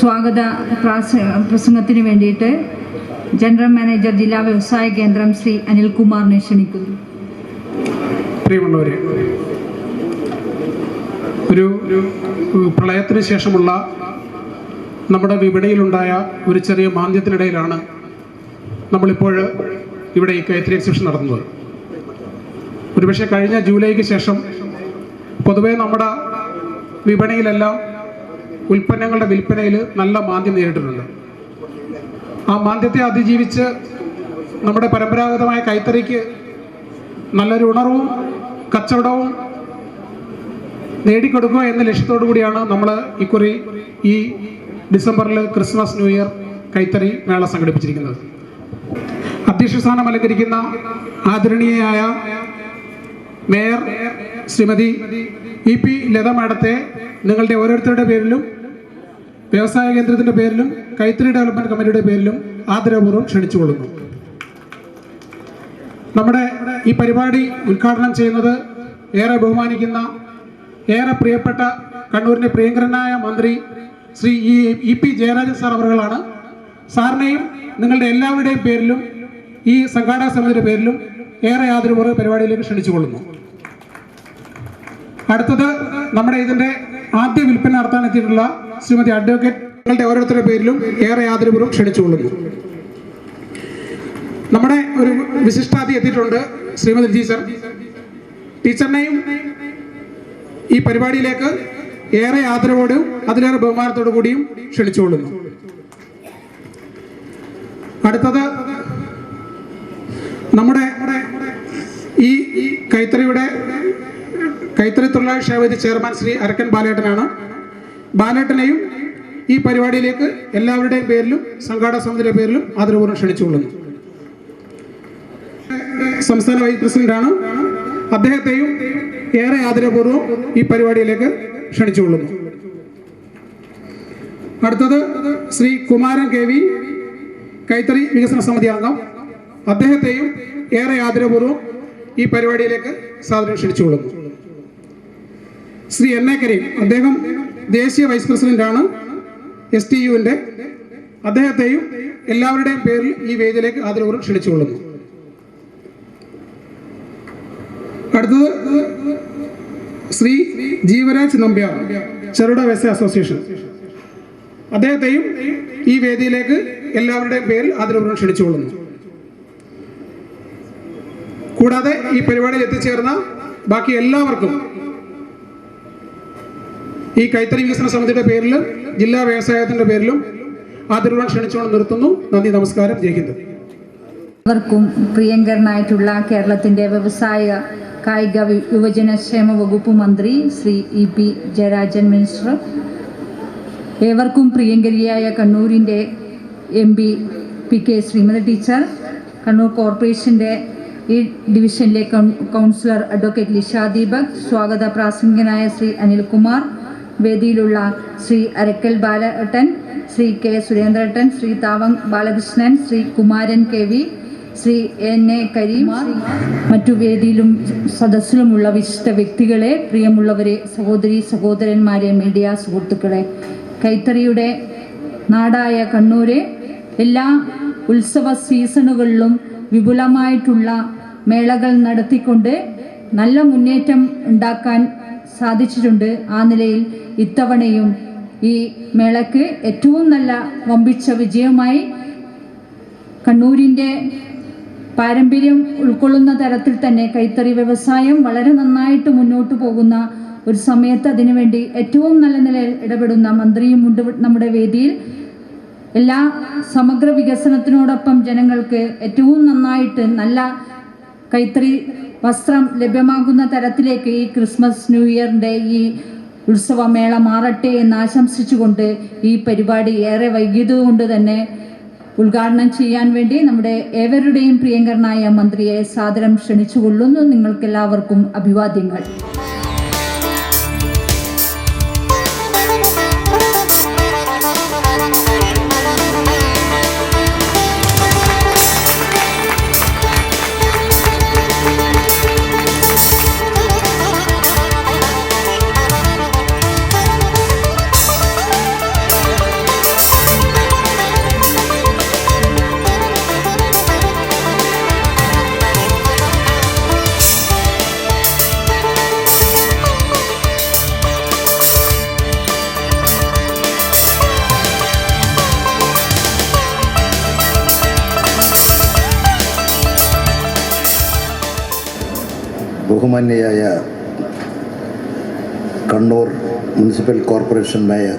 സ്വാഗത പ്രസംഗത്തിന് വേണ്ടിയിട്ട് ജനറൽ മാനേജർ ജില്ലാ വ്യവസായ കേന്ദ്രം ശ്രീ അനിൽകുമാറിനെ ക്ഷണിക്കുന്നു. പ്രിയമുള്ളവരെ, ഒരു പ്രളയത്തിന് ശേഷമുള്ള നമ്മുടെ വിപണിയിലുണ്ടായ ഒരു ചെറിയ മാന്ദ്യത്തിനിടയിലാണ് നമ്മളിപ്പോൾ ഇവിടെ ഈ കൈത്തറി എക്സിബിഷൻ നടത്തുന്നത്. ഒരുപക്ഷെ കഴിഞ്ഞ ജൂലൈക്ക് ശേഷം പൊതുവെ നമ്മുടെ വിപണിയിലെല്ലാം ഉൽപ്പന്നങ്ങളുടെ വിൽപ്പനയിൽ നല്ല മാന്ദ്യം നേരിട്ടിട്ടുണ്ട്. ആ മാന്ദ്യത്തെ അതിജീവിച്ച് നമ്മുടെ പരമ്പരാഗതമായ കൈത്തറിക്ക് നല്ലൊരു ഉണർവും കച്ചവടവും നേടിക്കൊടുക്കുക എന്ന ലക്ഷ്യത്തോടു കൂടിയാണ് നമ്മൾ ഇക്കുറി ഈ ഡിസംബറിൽ ക്രിസ്മസ് ന്യൂ ഇയർ കൈത്തറി മേള സംഘടിപ്പിച്ചിരിക്കുന്നത്. അധ്യക്ഷ സ്ഥാനം അലങ്കരിക്കുന്ന ആദരണീയയായ മേയർ ശ്രീമതി EP ലത മാഡത്തെ നിങ്ങളുടെ ഓരോരുത്തരുടെ പേരിലും വ്യവസായ കേന്ദ്രത്തിൻ്റെ പേരിലും കൈത്തറി ഡെവലപ്മെൻറ്റ് കമ്മിറ്റിയുടെ പേരിലും ആദരപൂർവ്വം ക്ഷണിച്ചുകൊള്ളുന്നു. നമ്മുടെ ഈ പരിപാടി ഉദ്ഘാടനം ചെയ്യുന്നത് ഏറെ ബഹുമാനിക്കുന്ന, ഏറെ പ്രിയപ്പെട്ട കണ്ണൂരിൻ്റെ പ്രിയങ്കരനായ മന്ത്രി ശ്രീ EP ജയരാജൻ സാർ അവറുകളാണ്. സാറിനെയും നിങ്ങളുടെ എല്ലാവരുടെയും പേരിലും ഈ സംഘാടക സമിതിയുടെ പേരിലും ഏറെ ആദരപൂർവ്വം പരിപാടിയിലേക്ക് ക്ഷണിച്ചുകൊള്ളുന്നു. അടുത്തത് നമ്മുടെ ഇതിൻ്റെ ആദ്യ വിൽപ്പന നടത്താൻ എത്തിയിട്ടുള്ള ശ്രീമതി അഡ്വക്കേറ്റ്, നിങ്ങളുടെ ഓരോരുത്തരുടെ പേരിലും ഏറെ ആദരപൂർവ്വം ക്ഷണിച്ചുകൊള്ളുന്നു. നമ്മുടെ ഒരു വിശിഷ്ടാതി എത്തിയിട്ടുണ്ട്, ശ്രീമതി ടീച്ചറിനെയും ഈ പരിപാടിയിലേക്ക് ഏറെ ആദരവോടും അതിലേറെ ബഹുമാനത്തോടു കൂടിയും ക്ഷണിച്ചുകൊള്ളുന്നു. അടുത്തത് നമ്മുടെ ഈ കൈത്തറി തൊഴിലാളി ക്ഷേമനിധി ചെയർമാൻ ശ്രീ അരക്കൻ ബാലേട്ടനാണ്. ബാലേട്ടനെയും ഈ പരിപാടിയിലേക്ക് എല്ലാവരുടെയും പേരിലും സംഘാടക സമിതിയുടെ പേരിലും ആദരപൂർവ്വം ക്ഷണിച്ചുകൊള്ളുന്നു. സംസ്ഥാന വൈസ് പ്രസിഡന്റാണ്. അദ്ദേഹത്തെയും ഏറെ ആദരപൂർവ്വം ഈ പരിപാടിയിലേക്ക് ക്ഷണിച്ചുകൊള്ളുന്നു. അടുത്തത് ശ്രീ കുമാരൻ KV, കൈത്തറി വികസന സമിതി അംഗം. അദ്ദേഹത്തെയും ഏറെ ആദരപൂർവ്വം ഈ പരിപാടിയിലേക്ക് സാദരം ക്ഷണിച്ചുകൊള്ളുന്നു. ശ്രീ NA കരീം, അദ്ദേഹം ദേശീയ വൈസ് പ്രസിഡന്റാണ് STUവിൻ്റെ. അദ്ദേഹത്തെയും എല്ലാവരുടെയും പേരിൽ ഈ വേദിയിലേക്ക് ആദരപൂർവ്വം ക്ഷണിച്ചുകൊള്ളുന്നു. അടുത്തത് ശ്രീ ജീവരാജ് നമ്പ്യാർ, ചെറുകിട വ്യവസായ അസോസിയേഷൻ. അദ്ദേഹത്തെയും ഈ വേദിയിലേക്ക് എല്ലാവരുടെയും പേരിൽ ആദരപൂർവ്വം ക്ഷണിച്ചുകൊള്ളുന്നു. കൂടാതെ ഈ പരിപാടിയിൽ എത്തിച്ചേർന്ന ബാക്കി എല്ലാവർക്കും ഈ കൈത്തറി വികസന സമിതിയുടെ പേരിലും ജില്ലാ വ്യവസായത്തിന്റെ പേരിലും ആദരപൂർവ്വം ക്ഷണിച്ചുകൊണ്ട് നിർത്തുന്നു. നന്ദി, നമസ്കാരം, ജയ് ഹിന്ദ്. അവർക്കും പ്രിയങ്കരനായിട്ടുള്ള കേരളത്തിന്റെ വ്യവസായ കായിക യുവജനക്ഷേമ വകുപ്പ് മന്ത്രി ശ്രീ EP ജയരാജൻ മിനിസ്റ്റർ, ഏവർക്കും പ്രിയങ്കരിയായ കണ്ണൂരിൻ്റെ MP PK Sreemathi teacher, Kannur കോർപ്പറേഷൻ്റെ ഈ ഡിവിഷനിലെ കൗൺസിലർ അഡ്വക്കേറ്റ് ലിഷ ദീപക്, സ്വാഗത പ്രാസംഗികനായ ശ്രീ അനിൽകുമാർ, വേദിയിലുള്ള ശ്രീ അരക്കൽ ബാലേട്ടൻ, Shri K സുരേന്ദ്രേട്ടൻ, Shri താവങ് Balakrishnan, Shri Kumaran KV, Shri NA Kareem, മറ്റു വേദിയിലും സദസ്സിലുമുള്ള വിശിഷ്ട വ്യക്തികളെ, പ്രിയമുള്ളവരെ, സഹോദരി സഹോദരന്മാരെ, മീഡിയ സുഹൃത്തുക്കളെ, കൈത്തറിയുടെ നാടായ കണ്ണൂരെ എല്ലാ ഉത്സവ സീസണുകളിലും വിപുലമായിട്ടുള്ള മേളകൾ നടത്തിക്കൊണ്ട് നല്ല മുന്നേറ്റം ഉണ്ടാക്കാൻ സാധിച്ചിട്ടുണ്ട്. ആ നിലയിൽ ഇത്തവണയും ഈ മേളയ്ക്ക് ഏറ്റവും നല്ല വമ്പിച്ച വിജയമായി കണ്ണൂരിൻ്റെ പാരമ്പര്യം ഉൾക്കൊള്ളുന്ന തരത്തിൽ തന്നെ കൈത്തറി വ്യവസായം വളരെ നന്നായിട്ട് മുന്നോട്ട് പോകുന്ന ഒരു സമയത്ത് അതിനുവേണ്ടി ഏറ്റവും നല്ല നിലയിൽ ഇടപെടുന്ന മന്ത്രിയും ഉണ്ട് നമ്മുടെ വേദിയിൽ. എല്ലാ സമഗ്ര വികസനത്തിനോടൊപ്പം ജനങ്ങൾക്ക് ഏറ്റവും നന്നായിട്ട് നല്ല കൈത്തറി വസ്ത്രം ലഭ്യമാകുന്ന തരത്തിലേക്ക് ഈ ക്രിസ്മസ് ന്യൂ ഇയറിൻ്റെ ഈ ഉത്സവമേള മാറട്ടെ എന്ന് ആശംസിച്ചുകൊണ്ട് ഈ പരിപാടി ഏറെ വൈകിയതുകൊണ്ട് തന്നെ ഉദ്ഘാടനം ചെയ്യാൻ വേണ്ടി നമ്മുടെ ഏവരുടെയും പ്രിയങ്കരനായ മന്ത്രിയെ സാദരം ക്ഷണിച്ചുകൊള്ളുന്നു. നിങ്ങൾക്കെല്ലാവർക്കും അഭിവാദ്യങ്ങൾ. ബഹുമാന്യയായ കണ്ണൂർ മുനിസിപ്പൽ കോർപ്പറേഷൻ മേയർ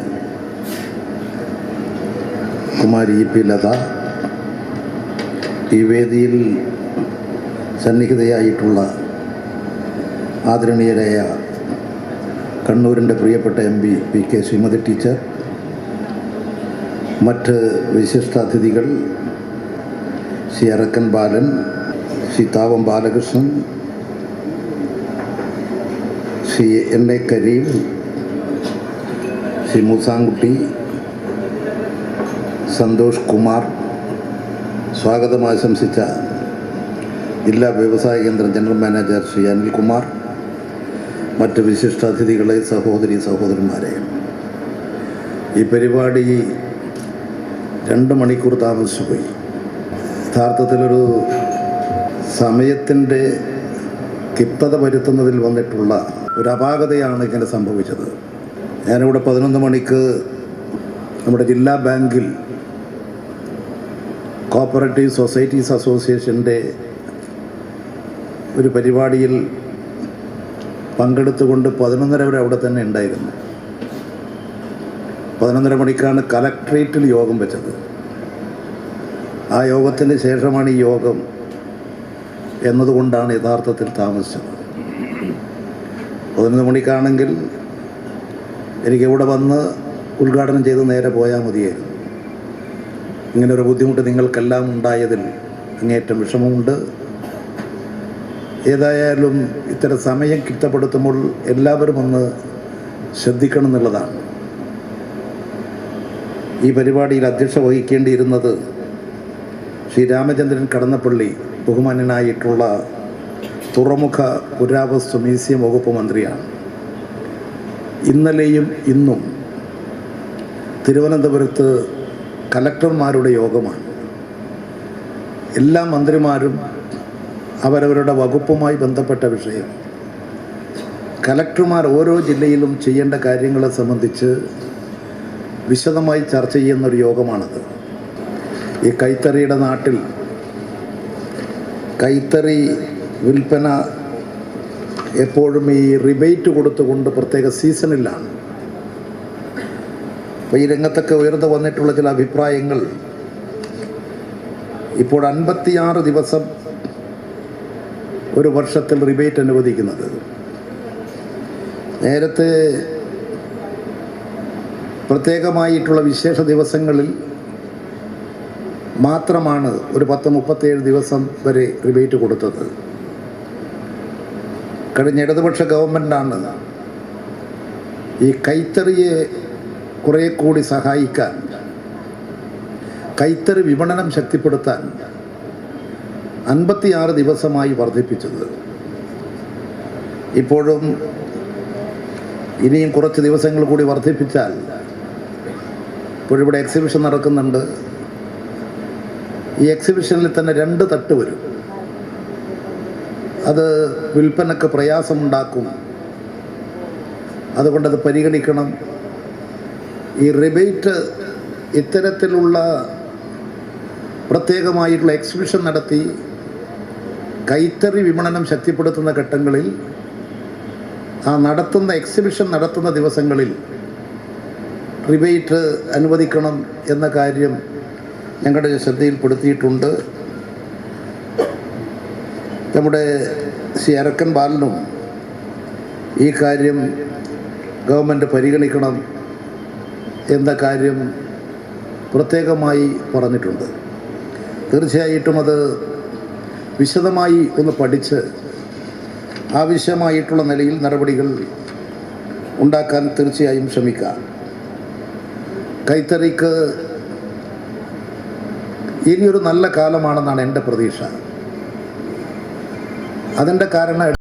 കുമാരി ഇ പി ലത, ഈ വേദിയിൽ സന്നിഹിതയായിട്ടുള്ള ആദരണീയരായ കണ്ണൂരിൻ്റെ പ്രിയപ്പെട്ട M P P K Sreemathi teacher, മറ്റ് വിശിഷ്ടാതിഥികൾ ശ്രീ അറക്കൻ ബാലൻ, ശ്രീ താവം ബാലകൃഷ്ണൻ, ശ്രീ എൻ എ കരീം, ശ്രീ മൂസാൻകുട്ടി, സന്തോഷ് കുമാർ, സ്വാഗതം ആശംസിച്ച ജില്ലാ വ്യവസായ കേന്ദ്രം ജനറൽ മാനേജർ ശ്രീ അനിൽകുമാർ, മറ്റ് വിശിഷ്ടാതിഥികളെ, സഹോദരന്മാരെ, ഈ പരിപാടി 2 മണിക്കൂർ താമസിച്ചു പോയി. യഥാർത്ഥത്തിലൊരു സമയത്തിൻ്റെ ക്ലിപ്തത വരുത്തുന്നതിൽ വന്നിട്ടുള്ള ഒരു അപാകതയാണ് ഇങ്ങനെ സംഭവിച്ചത്. ഞാനിവിടെ 11 മണിക്ക് നമ്മുടെ ജില്ലാ ബാങ്കിൽ കോപ്പറേറ്റീവ് സൊസൈറ്റീസ് അസോസിയേഷൻ്റെ ഒരു പരിപാടിയിൽ പങ്കെടുത്തുകൊണ്ട് 11:30 വരെ അവിടെ തന്നെ ഉണ്ടായിരുന്നു. 11:30 മണിക്കാണ് കലക്ട്രേറ്റിൽ യോഗം വെച്ചത്. ആ യോഗത്തിന് ശേഷമാണ് ഈ യോഗം എന്നതുകൊണ്ടാണ് യഥാർത്ഥത്തിൽ താമസിച്ചത്. 11 മണിക്കാണെങ്കിൽ എനിക്കിവിടെ വന്ന് ഉദ്ഘാടനം ചെയ്ത് നേരെ പോയാൽ മതിയായിരുന്നു. ഇങ്ങനൊരു ബുദ്ധിമുട്ട് നിങ്ങൾക്കെല്ലാം ഉണ്ടായതിൽ അങ്ങേയറ്റം വിഷമമുണ്ട്. ഏതായാലും ഇത്തരം സമയം കിട്ടപ്പെടുത്തുമ്പോൾ എല്ലാവരും ഒന്ന് ശ്രദ്ധിക്കണം എന്നുള്ളതാണ്. ഈ പരിപാടിയിൽ അധ്യക്ഷത വഹിക്കേണ്ടിയിരുന്നത് ശ്രീ രാമചന്ദ്രൻ കടന്നപ്പള്ളി, ബഹുമാന്യനായിട്ടുള്ള തുറമുഖ പുരാവസ്തു മ്യൂസിയം വകുപ്പ് മന്ത്രിയാണ്. ഇന്നലെയും ഇന്നും തിരുവനന്തപുരത്ത് കലക്ടർമാരുടെ യോഗമാണ്. എല്ലാ മന്ത്രിമാരും അവരവരുടെ വകുപ്പുമായി ബന്ധപ്പെട്ട വിഷയം കലക്ടർമാർ ഓരോ ജില്ലയിലും ചെയ്യേണ്ട കാര്യങ്ങളെ സംബന്ധിച്ച് വിശദമായി ചർച്ച ചെയ്യുന്നൊരു യോഗമാണത്. ഈ കൈത്തറിയുടെ നാട്ടിൽ കൈത്തറി വിൽപ്പന എപ്പോഴും ഈ റിബേറ്റ് കൊടുത്തുകൊണ്ട് പ്രത്യേക സീസണിലാണ്. അപ്പോൾ ഈ രംഗത്തൊക്കെ ഉയർന്നു വന്നിട്ടുള്ള ചില അഭിപ്രായങ്ങൾ, ഇപ്പോൾ 56 ദിവസം ഒരു വർഷത്തിൽ റിബേറ്റ് അനുവദിക്കുന്നത്. നേരത്തെ പ്രത്യേകമായിട്ടുള്ള വിശേഷ ദിവസങ്ങളിൽ മാത്രമാണ് ഒരു 37 ദിവസം വരെ റിബേറ്റ് കൊടുത്തത്. കഴിഞ്ഞ ഇടതുപക്ഷ ഗവൺമെൻറ്റാണ് ഈ കൈത്തറിയെ കുറേ കൂടി സഹായിക്കാൻ, കൈത്തറി വിപണനം ശക്തിപ്പെടുത്താൻ 56 ദിവസമായി വർദ്ധിപ്പിച്ചത്. ഇപ്പോഴും ഇനിയും കുറച്ച് ദിവസങ്ങൾ കൂടി വർദ്ധിപ്പിച്ചാൽ, ഇപ്പോഴിവിടെ എക്സിബിഷൻ നടക്കുന്നുണ്ട്. ഈ എക്സിബിഷനിൽ തന്നെ 2 തട്ട് വരും. അത് വിൽപ്പനക്ക് പ്രയാസമുണ്ടാക്കും. അതുകൊണ്ടത് പരിഗണിക്കണം. ഈ റിബേറ്റ് ഇത്തരത്തിലുള്ള പ്രത്യേകമായിട്ടുള്ള എക്സിബിഷൻ നടത്തി കൈത്തറി വിപണനം ശക്തിപ്പെടുത്തുന്ന ഘട്ടങ്ങളിൽ, ആ നടത്തുന്ന എക്സിബിഷൻ നടത്തുന്ന ദിവസങ്ങളിൽ റിബേറ്റ് അനുവദിക്കണം എന്ന കാര്യം ഞങ്ങളുടെ ശ്രദ്ധയിൽപ്പെടുത്തിയിട്ടുണ്ട്. നമ്മുടെ ശ്രീ അറക്കൻ ബാലനും ഈ കാര്യം ഗവൺമെൻറ് പരിഗണിക്കണം എന്ന കാര്യം പ്രത്യേകമായി പറഞ്ഞിട്ടുണ്ട്. തീർച്ചയായിട്ടും അത് വിശദമായി ഒന്ന് പഠിച്ച് ആവശ്യമായിട്ടുള്ള നിലയിൽ നടപടികൾ ഉണ്ടാക്കാൻ തീർച്ചയായും ശ്രമിക്കാം. കൈത്തറിക്ക് ഇനിയൊരു നല്ല കാലമാണെന്നാണ് എൻ്റെ പ്രതീക്ഷ. അതിൻ്റെ കാരണം